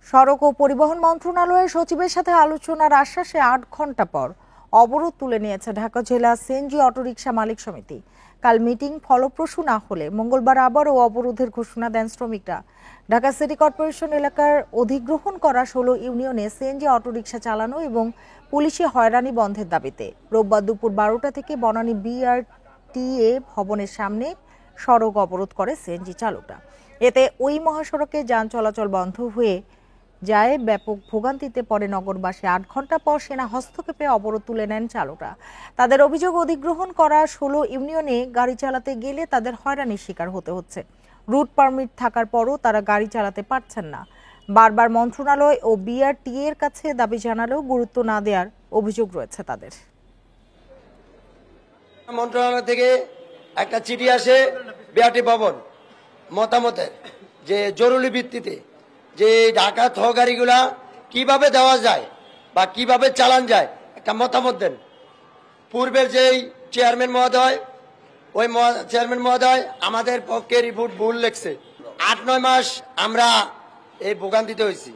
সড়ক ও পরিবহন মন্ত্রণালয়ের সচিবের সাথে আলোচনার আশ্বাসে ৮ ঘন্টা পর অবরোধ তুলে নিয়েছে ঢাকা জেলা সিএনজি অটোরিকশা মালিক সমিতি। কাল মিটিং ফলপ্রসূ না হলে মঙ্গলবার আবারও অবরোধের ঘোষণা দেন শ্রমিকরা। ঢাকা সিটি কর্পোরেশন এলাকার অধিগ্রহণ করা ১৬ ইউনিয়নে সিএনজি অটোরিকশা চালানো এবং পুলিশি হয়রানি বন্ধের দাবিতে রোববার দুপুর ১২টা থেকে বনানী বিআরটিএ ভবনের সামনে সড়ক অবরোধ করে সিএনজি চালকরা। এতে ওই মহাসড়কে যান চলাচল বন্ধ হয়ে যায়। ব্যাপক ভোগান্তিতে পড়ে নগরবাসী। ৮ ঘন্টা পর সেনা হস্তক্ষেপে অবরোধ তুলে নেন চালকরা। তাদের অভিযোগ, অধিগ্রহণ করা ১৬ ইউনিয়নে গাড়ি চালাতে গেলে তাদের হয়রানির শিকার হতে হচ্ছে। রুট পারমিট থাকার পরও তারা গাড়ি চালাতে পারছেন না। বারবার মন্ত্রণালয় ও বিআরটিএ এর কাছে দাবি জানালেও গুরুত্ব না দেওয়ার অভিযোগ রয়েছে তাদের। মন্ত্রণালয় থেকে একটা চিঠি আসে বিআরটি ভবন মতামতের, যে জরুরি ভিত্তিতে যে ঢাকা থ গাড়িগুলা কিভাবে দেওয়া যায় বা কিভাবে চালান যায় একটা মতামত দেন। পূর্বের যেই চেয়ারম্যান মহোদয়, ওই চেয়ারম্যান মহোদয় আমাদের পক্ষে রিপোর্ট ভুল লিখছে। ৮-৯ মাস আমরা এই ভোগান্তিতে হয়েছি।